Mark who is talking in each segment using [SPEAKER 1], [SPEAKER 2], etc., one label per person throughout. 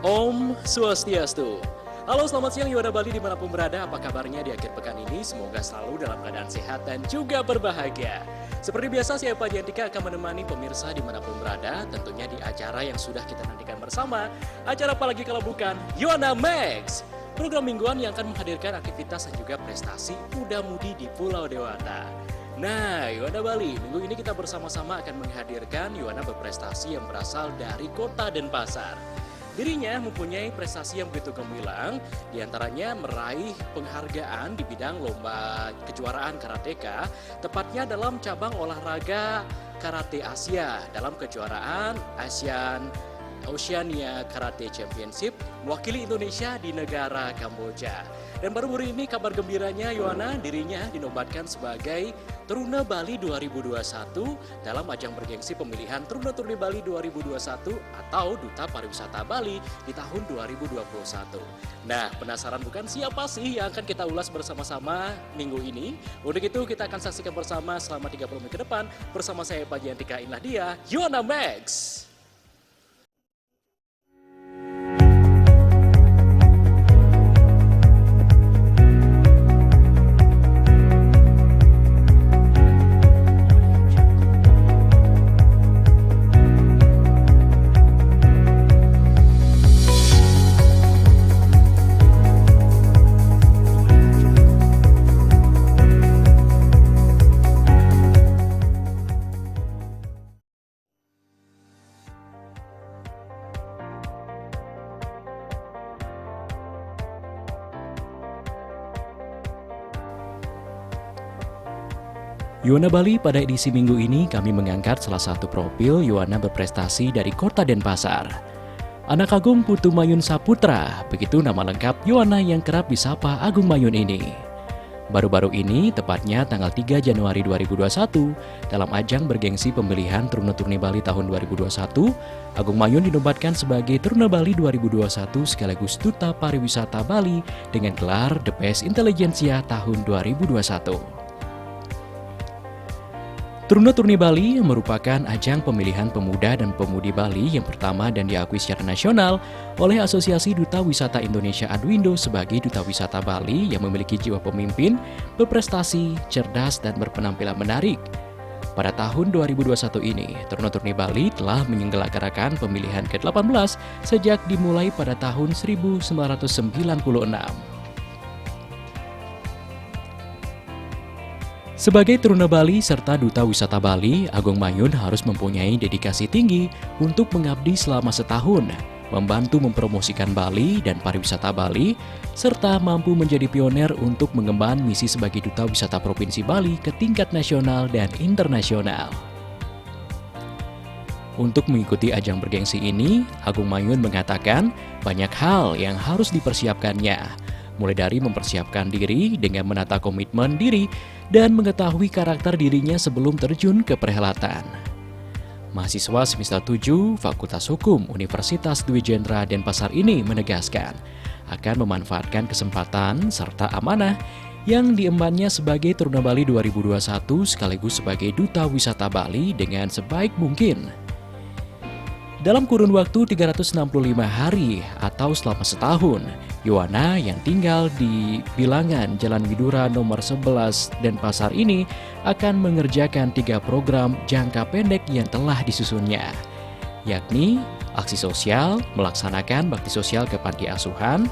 [SPEAKER 1] Om Swastiastu. Halo, selamat siang Yuwana Bali dimanapun berada. Apa kabarnya di akhir pekan ini? Semoga selalu dalam keadaan sehat dan juga berbahagia. Seperti biasa, saya Pak Jantika akan menemani pemirsa dimanapun berada. Tentunya di acara yang sudah kita nantikan bersama. Acara apalagi kalau bukan Yuwana Max. Program mingguan yang akan menghadirkan aktivitas dan juga prestasi muda-mudi di Pulau Dewata. Nah, Yuwana Bali, minggu ini kita bersama-sama akan menghadirkan Yuwana berprestasi yang berasal dari Kota Denpasar. Dirinya mempunyai prestasi yang begitu gemilang, diantaranya meraih penghargaan di bidang lomba kejuaraan karateka, tepatnya dalam cabang olahraga Karate Asia dalam kejuaraan Oceania Karate Championship mewakili Indonesia di negara Kamboja. Dan baru-baru ini kabar gembiranya Yuwana, dirinya dinobatkan sebagai Teruna Bali 2021 dalam ajang bergengsi pemilihan Teruna Turni Bali 2021 atau Duta Pariwisata Bali di tahun 2021. Nah, penasaran bukan siapa sih yang akan kita ulas bersama-sama minggu ini? Untuk itu kita akan saksikan bersama selama 30 menit ke depan bersama saya Pak Jantika, inilah dia Yuwana Max. Yuwana Bali, pada edisi minggu ini kami mengangkat salah satu profil Yuwana berprestasi dari Kota Denpasar. Anak Agung Putu Mayun Saputra, begitu nama lengkap Yuwana yang kerap disapa Agung Mayun ini. Baru-baru ini, tepatnya tanggal 3 Januari 2021, dalam ajang bergengsi pemilihan Teruna Turni Bali tahun 2021, Agung Mayun dinobatkan sebagai Teruna Bali 2021 sekaligus Duta Pariwisata Bali dengan gelar The Best Intelligentsia tahun 2021. Teruna Turni Bali merupakan ajang pemilihan pemuda dan pemudi Bali yang pertama dan diakui secara nasional oleh Asosiasi Duta Wisata Indonesia Adwindo sebagai Duta Wisata Bali yang memiliki jiwa pemimpin, berprestasi, cerdas, dan berpenampilan menarik. Pada tahun 2021 ini, Teruna Turni Bali telah menyelenggarakan pemilihan ke-18 sejak dimulai pada tahun 1996. Sebagai Teruna Bali serta Duta Wisata Bali, Agung Mayun harus mempunyai dedikasi tinggi untuk mengabdi selama setahun, membantu mempromosikan Bali dan pariwisata Bali, serta mampu menjadi pioner untuk mengemban misi sebagai Duta Wisata Provinsi Bali ke tingkat nasional dan internasional. Untuk mengikuti ajang bergengsi ini, Agung Mayun mengatakan banyak hal yang harus dipersiapkannya, mulai dari mempersiapkan diri dengan menata komitmen diri dan mengetahui karakter dirinya sebelum terjun ke perhelatan. Mahasiswa semester 7 Fakultas Hukum Universitas Dwi Jendra Denpasar ini menegaskan akan memanfaatkan kesempatan serta amanah yang diembannya sebagai Teruna Bali 2021 sekaligus sebagai Duta Wisata Bali dengan sebaik mungkin. Dalam kurun waktu 365 hari atau selama setahun, Yuwana yang tinggal di bilangan Jalan Widura nomor 11 Denpasar ini akan mengerjakan 3 program jangka pendek yang telah disusunnya, yakni aksi sosial, melaksanakan bakti sosial ke panti asuhan,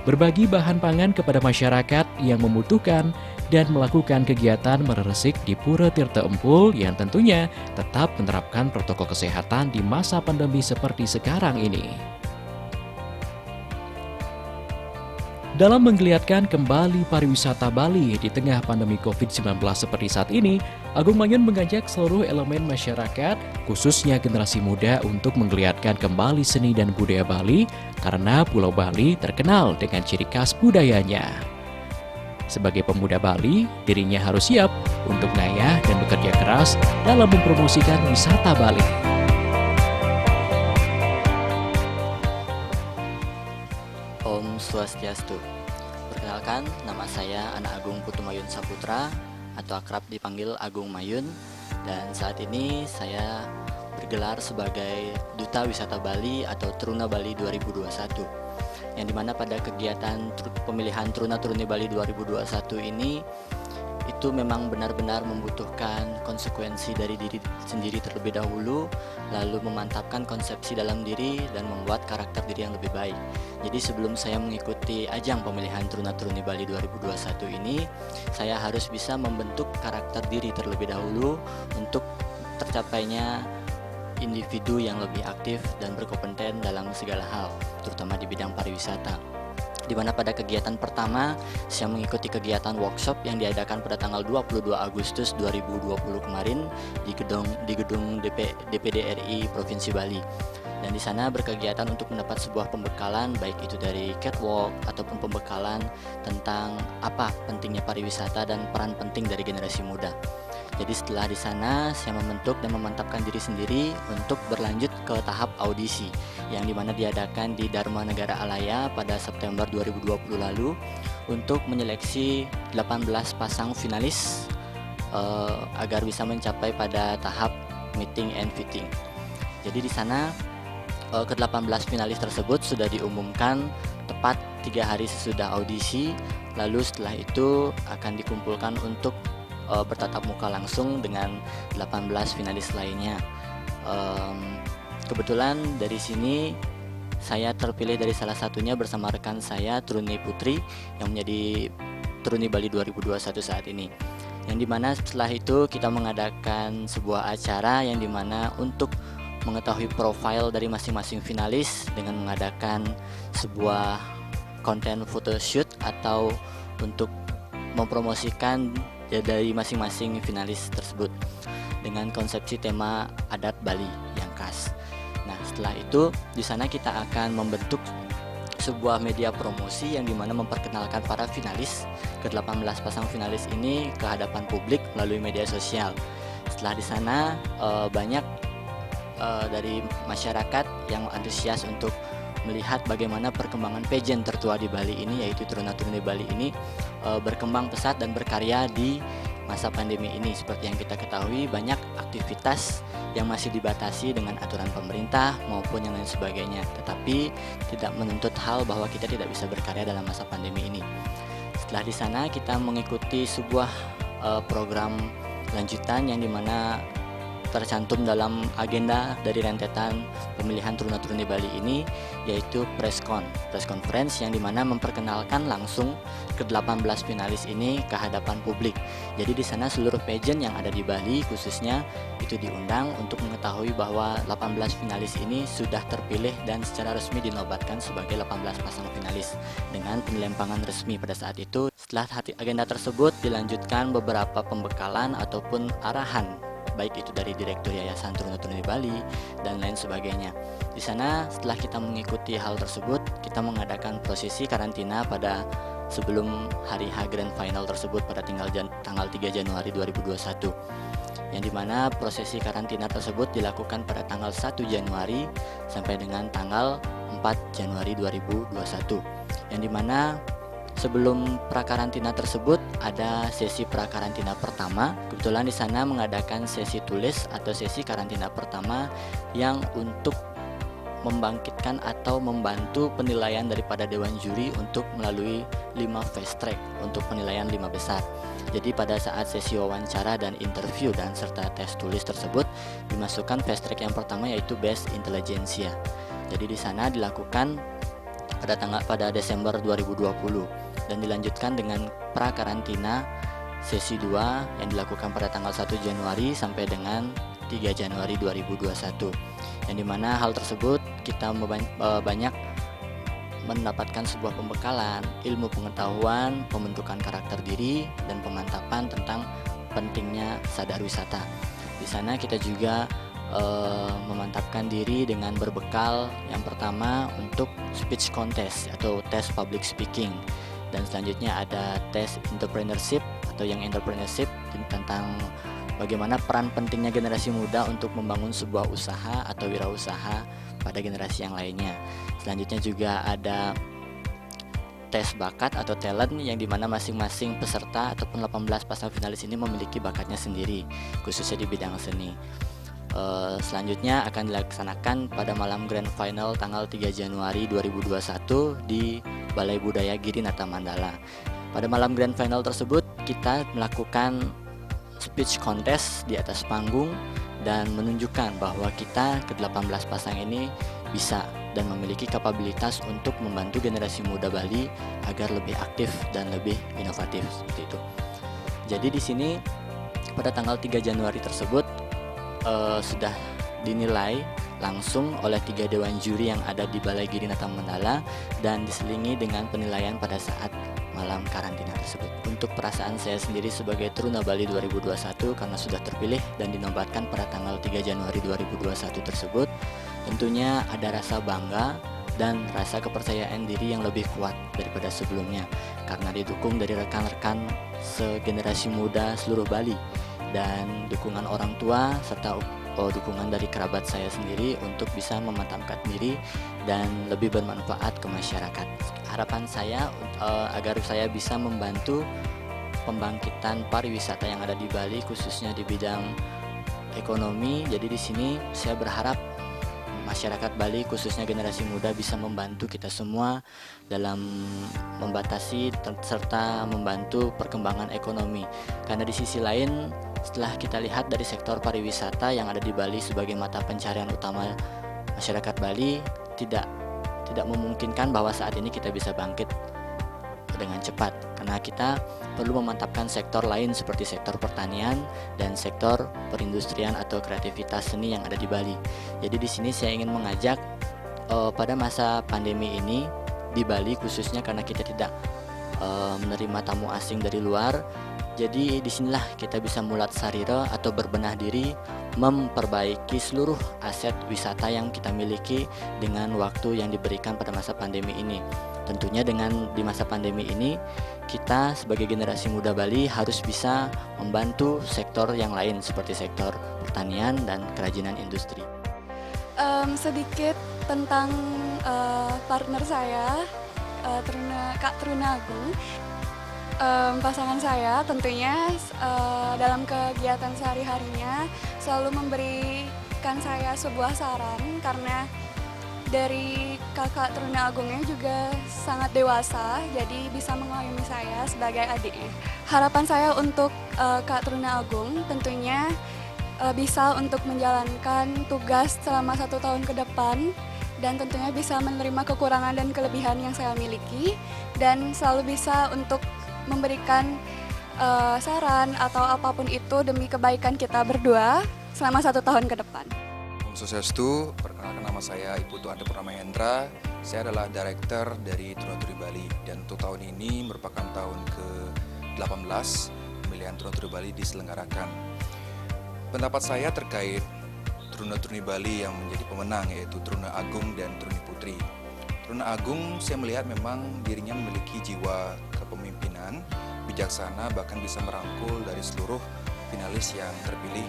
[SPEAKER 1] berbagi bahan pangan kepada masyarakat yang membutuhkan, dan melakukan kegiatan meresik di Pura Tirta Empul yang tentunya tetap menerapkan protokol kesehatan di masa pandemi seperti sekarang ini. Dalam menggeliatkan kembali pariwisata Bali di tengah pandemi COVID-19 seperti saat ini, Agung Mayun mengajak seluruh elemen masyarakat, khususnya generasi muda untuk menggeliatkan kembali seni dan budaya Bali karena Pulau Bali terkenal dengan ciri khas budayanya. Sebagai pemuda Bali, dirinya harus siap untuk ngayah dan bekerja keras dalam mempromosikan wisata Bali.
[SPEAKER 2] Om Swastiastu. Perkenalkan, nama saya Anak Agung Putu Mayun Saputra atau akrab dipanggil Agung Mayun, dan saat ini saya bergelar sebagai Duta Wisata Bali atau Truna Bali 2021. Yang dimana pada kegiatan pemilihan Truna Truni Bali 2021 ini itu memang benar-benar membutuhkan konsekuensi dari diri sendiri terlebih dahulu, lalu memantapkan konsepsi dalam diri dan membuat karakter diri yang lebih baik. Jadi sebelum saya mengikuti ajang pemilihan Truna Truni Bali 2021 ini, saya harus bisa membentuk karakter diri terlebih dahulu untuk tercapainya individu yang lebih aktif dan berkompeten dalam segala hal, terutama di bidang pariwisata. Di mana pada kegiatan pertama saya mengikuti kegiatan workshop yang diadakan pada tanggal 22 Agustus 2020 kemarin di gedung DPD RI Provinsi Bali. Dan di sana berkegiatan untuk mendapat sebuah pembekalan, baik itu dari catwalk ataupun pembekalan tentang apa pentingnya pariwisata dan peran penting dari generasi muda. Jadi setelah di sana saya membentuk dan memantapkan diri sendiri untuk berlanjut ke tahap audisi yang dimana diadakan di Dharma Negara Alaya pada September 2020 lalu untuk menyeleksi 18 pasang finalis agar bisa mencapai pada tahap meeting and fitting. Jadi di sana ke-18 finalis tersebut sudah diumumkan tepat 3 hari sesudah audisi, lalu setelah itu akan dikumpulkan untuk bertatap muka langsung dengan 18 finalis lainnya. Kebetulan dari sini saya terpilih dari salah satunya bersama rekan saya Truni Putri yang menjadi Truni Bali 2021 saat ini. Yang dimana setelah itu kita mengadakan sebuah acara yang dimana untuk mengetahui profil dari masing-masing finalis dengan mengadakan sebuah konten photoshoot atau untuk mempromosikan dari masing-masing finalis tersebut dengan konsepsi tema adat Bali yang khas. Nah, setelah itu di sana kita akan membentuk sebuah media promosi yang dimana memperkenalkan para finalis ke-18 pasang finalis ini ke hadapan publik melalui media sosial. Setelah di sana banyak dari masyarakat yang antusias untuk melihat bagaimana perkembangan pageant tertua di Bali ini, yaitu Truna Truni Bali ini berkembang pesat dan berkarya di masa pandemi ini. Seperti yang kita ketahui, banyak aktivitas yang masih dibatasi dengan aturan pemerintah maupun yang lain sebagainya, tetapi tidak menuntut hal bahwa kita tidak bisa berkarya dalam masa pandemi ini. Setelah di sana kita mengikuti sebuah program lanjutan yang dimana tercantum dalam agenda dari rentetan pemilihan Truna Truni Bali ini, yaitu press conference yang dimana memperkenalkan langsung ke-18 finalis ini ke hadapan publik. Jadi di sana seluruh pageant yang ada di Bali khususnya itu diundang untuk mengetahui bahwa 18 finalis ini sudah terpilih dan secara resmi dinobatkan sebagai 18 pasang finalis dengan penyempangan resmi pada saat itu. Setelah agenda tersebut dilanjutkan beberapa pembekalan ataupun arahan, baik itu dari Direktur Yayasan Truna Truni Bali dan lain sebagainya. Di sana setelah kita mengikuti hal tersebut, kita mengadakan prosesi karantina pada sebelum hari H Grand Final tersebut pada tanggal 3 Januari 2021. Yang dimana prosesi karantina tersebut dilakukan pada tanggal 1 Januari sampai dengan tanggal 4 Januari 2021. Yang dimana sebelum prakarantina tersebut ada sesi prakarantina pertama. Kebetulan di sana mengadakan sesi tulis atau sesi karantina pertama yang untuk membangkitkan atau membantu penilaian daripada dewan juri untuk melalui 5 fast track untuk penilaian 5 besar. Jadi pada saat sesi wawancara dan interview dan serta tes tulis tersebut dimasukkan fast track yang pertama yaitu Best Intelligentsia. Jadi di sana dilakukan pada Desember 2020 dan dilanjutkan dengan prakarantina sesi 2 yang dilakukan pada tanggal 1 Januari sampai dengan 3 Januari 2021. Yang dimana hal tersebut kita banyak mendapatkan sebuah pembekalan, ilmu pengetahuan, pembentukan karakter diri, dan pemantapan tentang pentingnya sadar wisata. Di sana kita juga memantapkan diri dengan berbekal yang pertama untuk speech contest atau tes public speaking, dan selanjutnya ada tes entrepreneurship atau yang entrepreneurship tentang bagaimana peran pentingnya generasi muda untuk membangun sebuah usaha atau wirausaha pada generasi yang lainnya. Selanjutnya juga ada tes bakat atau talent yang dimana masing-masing peserta ataupun 18 pasang finalis ini memiliki bakatnya sendiri khususnya di bidang seni. Selanjutnya akan dilaksanakan pada malam Grand Final tanggal 3 Januari 2021 di Balai Budaya Girinata Mandala. Pada malam Grand Final tersebut kita melakukan speech contest di atas panggung dan menunjukkan bahwa kita ke-18 pasang ini bisa dan memiliki kapabilitas untuk membantu generasi muda Bali agar lebih aktif dan lebih inovatif seperti itu. Jadi di sini pada tanggal 3 Januari tersebut sudah dinilai langsung oleh 3 dewan juri yang ada di Balai Girinata Mandala dan diselingi dengan penilaian pada saat malam karantina tersebut. Untuk perasaan saya sendiri sebagai Truna Bali 2021 karena sudah terpilih dan dinobatkan pada tanggal 3 Januari 2021 tersebut, tentunya ada rasa bangga dan rasa kepercayaan diri yang lebih kuat daripada sebelumnya karena didukung dari rekan-rekan segenerasi muda seluruh Bali dan dukungan orang tua serta dukungan dari kerabat saya sendiri untuk bisa memantapkan diri dan lebih bermanfaat ke masyarakat. Harapan saya agar saya bisa membantu pembangkitan pariwisata yang ada di Bali khususnya di bidang ekonomi. Jadi di sini saya berharap masyarakat Bali khususnya generasi muda bisa membantu kita semua dalam membatasi serta membantu perkembangan ekonomi. Karena di sisi lain setelah kita lihat dari sektor pariwisata yang ada di Bali sebagai mata pencarian utama masyarakat Bali tidak memungkinkan bahwa saat ini kita bisa bangkit dengan cepat karena kita perlu memantapkan sektor lain seperti sektor pertanian dan sektor perindustrian atau kreativitas seni yang ada di Bali. Jadi di sini saya ingin mengajak pada masa pandemi ini di Bali khususnya karena kita tidak menerima tamu asing dari luar. Jadi disinilah kita bisa mulat sarira atau berbenah diri memperbaiki seluruh aset wisata yang kita miliki dengan waktu yang diberikan pada masa pandemi ini. Tentunya dengan di masa pandemi ini kita sebagai generasi muda Bali harus bisa membantu sektor yang lain seperti sektor pertanian dan kerajinan industri.
[SPEAKER 3] Sedikit tentang partner saya, Kak Truna Agung. Pasangan saya tentunya dalam kegiatan sehari-harinya selalu memberikan saya sebuah saran karena dari kakak Truna Agungnya juga sangat dewasa, jadi bisa mengayomi saya sebagai adiknya. Harapan saya untuk Kak Truna Agung tentunya bisa untuk menjalankan tugas selama 1 tahun ke depan dan tentunya bisa menerima kekurangan dan kelebihan yang saya miliki dan selalu bisa untuk memberikan saran atau apapun itu demi kebaikan kita berdua selama 1 tahun ke depan.
[SPEAKER 4] Om Swastiastu, perkenalkan nama saya Iputu Ante Purnama Hendra. Saya adalah Director dari Truna Turi Bali dan untuk tahun ini merupakan tahun ke-18 pemilihan Truna Turi Bali diselenggarakan. Pendapat saya terkait Truna Turi Bali yang menjadi pemenang yaitu Truna Agung dan Truni Putri. Truna Agung saya melihat memang dirinya memiliki jiwa kepemimpinan, bijaksana, bahkan bisa merangkul dari seluruh finalis yang terpilih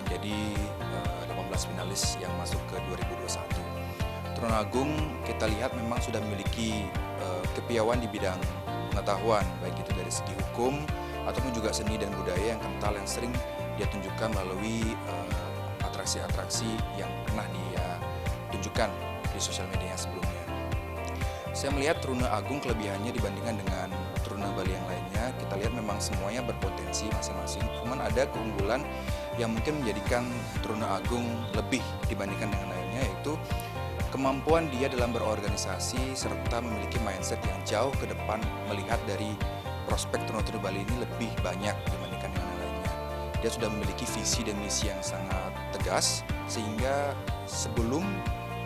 [SPEAKER 4] menjadi 18 finalis yang masuk ke 2021. Truna Agung kita lihat memang sudah memiliki kepiawaian di bidang pengetahuan, baik itu dari segi hukum ataupun juga seni dan budaya yang kental yang sering dia tunjukkan melalui atraksi-atraksi yang pernah dia tunjukkan di sosial media sebelumnya. Saya melihat Truna Agung kelebihannya dibandingkan dengan Truna Bali yang lainnya, kita lihat memang semuanya berpotensi masing-masing. Cuman ada keunggulan yang mungkin menjadikan Truna Agung lebih dibandingkan dengan lainnya, yaitu kemampuan dia dalam berorganisasi serta memiliki mindset yang jauh ke depan melihat dari prospek Truna Turi Bali ini lebih banyak dibandingkan dengan yang lainnya. Dia sudah memiliki visi dan misi yang sangat tegas sehingga sebelum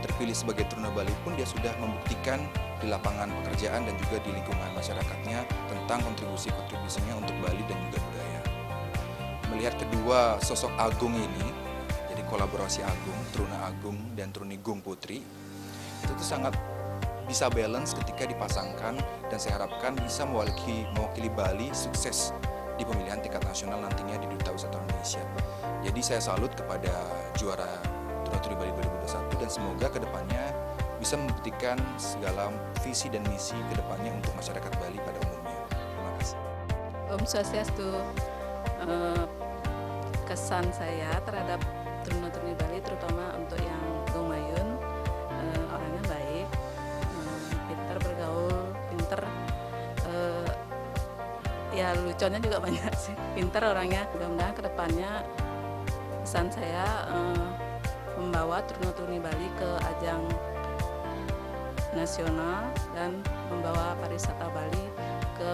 [SPEAKER 4] terpilih sebagai Truna Bali pun dia sudah membuktikan di lapangan pekerjaan dan juga di lingkungan masyarakatnya tentang kontribusinya untuk Bali dan juga budaya. Melihat kedua sosok agung ini, jadi kolaborasi agung, Truna Agung dan Trunigung Putri, itu tuh sangat bisa balance ketika dipasangkan dan saya harapkan bisa mewakili Bali sukses di pemilihan tingkat nasional nantinya di Duta Wisata Indonesia. Jadi saya salut kepada juara Truna Turi Bali 2021 dan semoga kedepannya bisa membuktikan segala visi dan misi kedepannya untuk masyarakat Bali pada umumnya. Terima kasih.
[SPEAKER 5] Om Swastiastu. Kesan saya terhadap turun-turun Bali, terutama untuk yang Agung Mayun. Orangnya baik, pintar bergaul, pintar, ya lucunya juga banyak sih. Pintar orangnya. Mudah-mudahan kedepannya pesan saya membawa turun-turun Bali ke ajang nasional dan membawa pariwisata Bali ke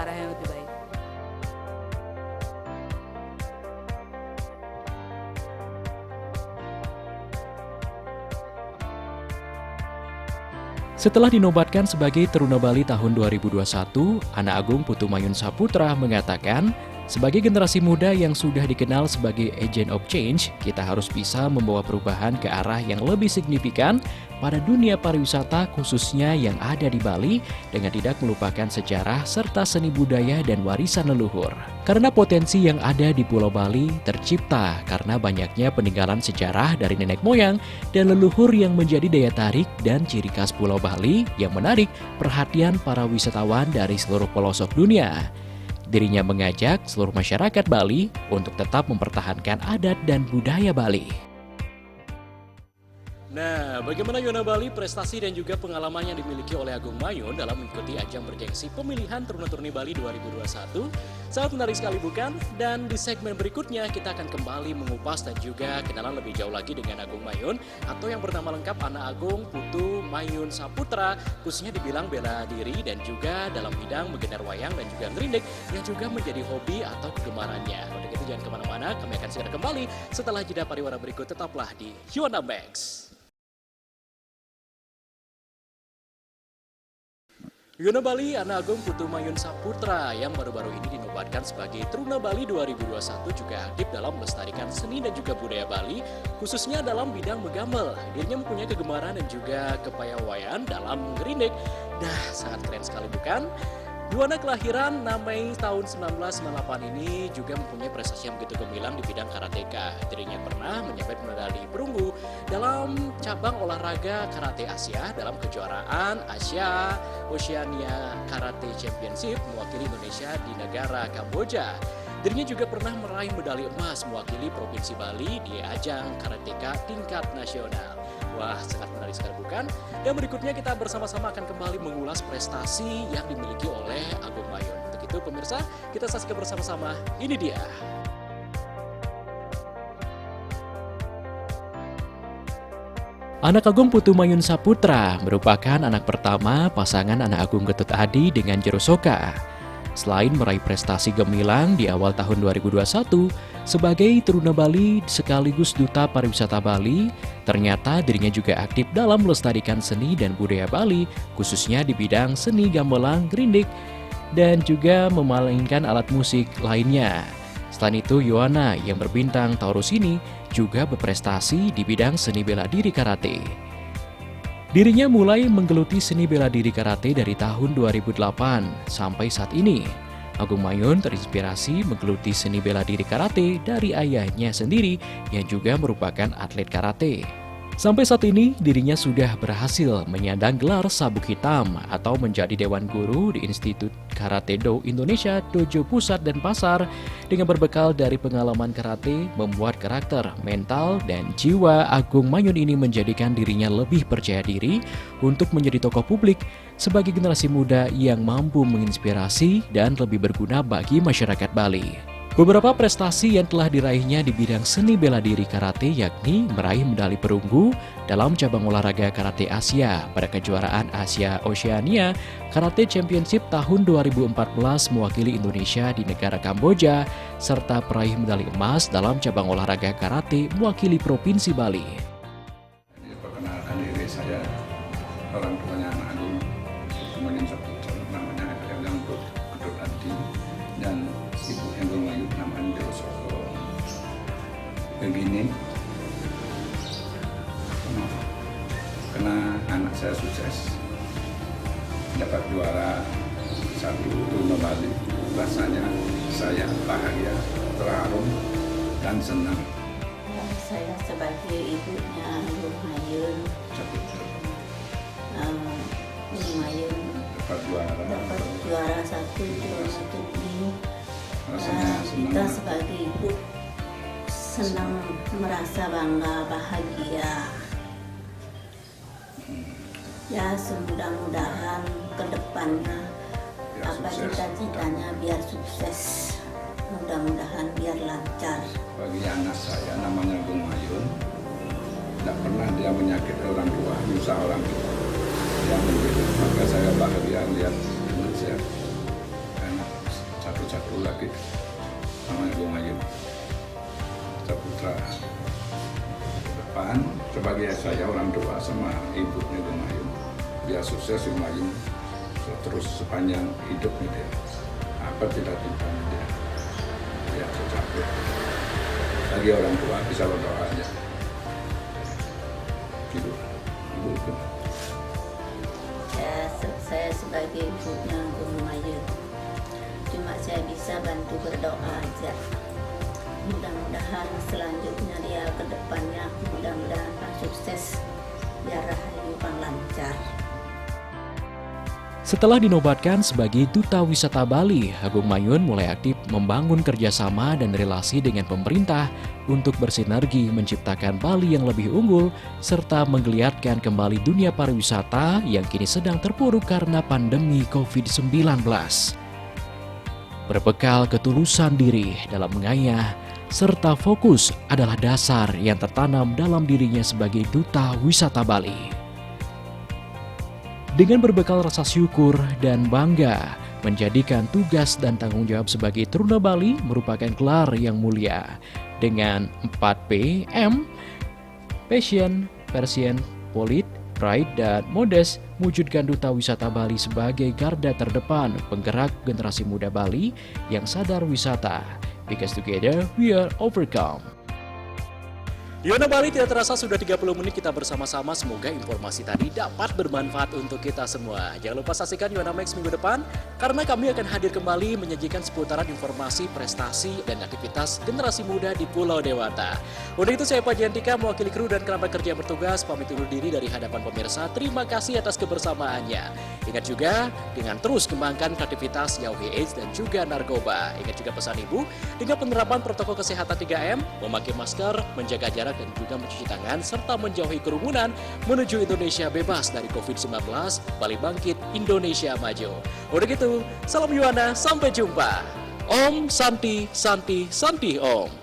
[SPEAKER 5] arah yang lebih baik.
[SPEAKER 1] Setelah dinobatkan sebagai Teruna Bali tahun 2021, Anak Agung Putu Mayun Saputra mengatakan, sebagai generasi muda yang sudah dikenal sebagai agent of change, kita harus bisa membawa perubahan ke arah yang lebih signifikan pada dunia pariwisata khususnya yang ada di Bali dengan tidak melupakan sejarah serta seni budaya dan warisan leluhur. Karena potensi yang ada di Pulau Bali tercipta karena banyaknya peninggalan sejarah dari nenek moyang dan leluhur yang menjadi daya tarik dan ciri khas Pulau Bali yang menarik perhatian para wisatawan dari seluruh pelosok dunia. Dirinya mengajak seluruh masyarakat Bali untuk tetap mempertahankan adat dan budaya Bali. Nah, bagaimana Yona Bali, prestasi dan juga pengalaman yang dimiliki oleh Agung Mayun dalam mengikuti ajang bergengsi pemilihan Teruna-Turuni Bali 2021? Sangat menarik sekali bukan? Dan di segmen berikutnya kita akan kembali mengupas dan juga kenalan lebih jauh lagi dengan Agung Mayun atau yang bernama lengkap Anak Agung Putu Mayun Saputra, khususnya dibilang bela diri dan juga dalam bidang menggelar wayang dan juga ngerindek yang juga menjadi hobi atau kegemarannya. Untuk itu jangan kemana-mana, kami akan segera kembali setelah jeda pariwara berikut. Tetaplah di Yona Max. Yona Bali, Anak Agung Putu Mayun Saputra yang baru-baru ini dinobatkan sebagai Teruna Bali 2021 juga aktif dalam melestarikan seni dan juga budaya Bali, khususnya dalam bidang megamel. Dirinya mempunyai kegemaran dan juga kepiawaian dalam ngerindek. Nah, sangat keren sekali bukan? Dua anak kelahiran 6 Mei tahun 1998 ini juga mempunyai prestasi yang begitu gemilang di bidang karateka. Dirinya pernah menyabet medali perunggu dalam cabang olahraga karate Asia dalam kejuaraan Asia Oceania Karate Championship mewakili Indonesia di negara Kamboja. Dirinya juga pernah meraih medali emas mewakili Provinsi Bali di ajang karateka tingkat nasional. Wah, sangat menarik sekali bukan? Dan berikutnya kita bersama-sama akan kembali mengulas prestasi yang dimiliki oleh Agung Mayun. Untuk itu pemirsa, kita saksikan bersama-sama. Ini dia. Anak Agung Putu Mayun Saputra merupakan anak pertama pasangan Anak Agung Getut Adi dengan Jero Soka. Selain meraih prestasi gemilang di awal tahun 2021 sebagai Teruna Bali sekaligus Duta Pariwisata Bali, ternyata dirinya juga aktif dalam melestarikan seni dan budaya Bali, khususnya di bidang seni gamelan, grindik, dan juga memainkan alat musik lainnya. Selain itu, Yohana yang berbintang Taurus ini juga berprestasi di bidang seni bela diri karate. Dirinya mulai menggeluti seni bela diri karate dari tahun 2008 sampai saat ini. Agung Mayun terinspirasi menggeluti seni bela diri karate dari ayahnya sendiri yang juga merupakan atlet karate. Sampai saat ini, dirinya sudah berhasil menyandang gelar sabuk hitam atau menjadi Dewan Guru di Institut Karate Do Indonesia Dojo Pusat dan Pasar dengan berbekal dari pengalaman karate, membuat karakter, mental, dan jiwa Agung Mayun ini menjadikan dirinya lebih percaya diri untuk menjadi tokoh publik sebagai generasi muda yang mampu menginspirasi dan lebih berguna bagi masyarakat Bali. Beberapa prestasi yang telah diraihnya di bidang seni bela diri karate yakni meraih medali perunggu dalam cabang olahraga karate Asia pada kejuaraan Asia Oceania Karate Championship tahun 2014 mewakili Indonesia di negara Kamboja, serta peraih medali emas dalam cabang olahraga karate mewakili Provinsi Bali.
[SPEAKER 6] Perkenalkan diri saya, orang tuanya Anak Agung Mayun Saputra, namanya Ayang Getut Adi, dan Ibu Agung Mayun namanya Jero Soka. Begini, karena anak saya sukses dapat juara satu Teruna Bali, rasanya saya bahagia, terharu, dan senang.
[SPEAKER 7] Saya sebagai ibunya Agung Mayun, Mayun
[SPEAKER 6] Dapat
[SPEAKER 7] juara satu ini.
[SPEAKER 6] rasanya senang.
[SPEAKER 7] Kita sebagai ibu senang, merasa bangga, bahagia. Ya, semudah-mudahan ke depannya
[SPEAKER 6] Biar
[SPEAKER 7] apa
[SPEAKER 6] sukses.
[SPEAKER 7] cita-citanya biar sukses. Mudah-mudahan biar lancar.
[SPEAKER 6] Bagi anak saya namanya Bung Mayun, tidak pernah dia menyakiti orang tua, nyusah orang tua. Dia mendidik, maka saya bahagia lihat teman saya anak satu-satu lagi namanya Bung Mayun, putra ke depan sebagai saya orang tua sama ibunya Bung Mayun. Dia sukses Bung Mayun terus sepanjang hidupnya dia. Apa cita-citanya dia tercapai. Bagi orang tua bisa berdoa aja. Gitu. Ibu itu.
[SPEAKER 7] Saya sebagai ibunya Bung Mayun, cuma saya bisa bantu berdoa aja. Mudah-mudahan selanjutnya dia ke depannya, mudah-mudahan sukses, biar rahayu pang lancar.
[SPEAKER 1] Setelah dinobatkan sebagai Duta Wisata Bali, Agung Mayun mulai aktif membangun kerjasama dan relasi dengan pemerintah untuk bersinergi menciptakan Bali yang lebih unggul serta menggeliatkan kembali dunia pariwisata yang kini sedang terpuruk karena pandemi COVID-19. Berbekal ketulusan diri dalam mengayah, serta fokus adalah dasar yang tertanam dalam dirinya sebagai Duta Wisata Bali. Dengan berbekal rasa syukur dan bangga, menjadikan tugas dan tanggung jawab sebagai Truna Bali merupakan gelar yang mulia. Dengan 4P, M, Passion, Passion, Polit, Pride, dan Modest, mewujudkan Duta Wisata Bali sebagai garda terdepan penggerak generasi muda Bali yang sadar wisata. Because together we are overcome. Yuana Bali tidak terasa sudah 30 menit kita bersama-sama. Semoga informasi tadi dapat bermanfaat untuk kita semua. Jangan lupa saksikan Yuana Max minggu depan, karena kami akan hadir kembali menyajikan seputaran informasi, prestasi, dan aktivitas generasi muda di Pulau Dewata. Untuk itu saya Pak Jantika mewakili kru dan kerabat kerja yang bertugas pamit undur diri dari hadapan pemirsa. Terima kasih atas kebersamaannya. Ingat juga dengan terus kembangkan kreativitas, jauhi AIDS dan juga narkoba. Ingat juga pesan ibu dengan penerapan protokol kesehatan 3M, memakai masker, menjaga jarak dan juga mencuci tangan, serta menjauhi kerumunan menuju Indonesia bebas dari COVID-19, Bali bangkit, Indonesia maju. Udah gitu, salam Yuana, sampai jumpa. Om Santi Santi Santi Om.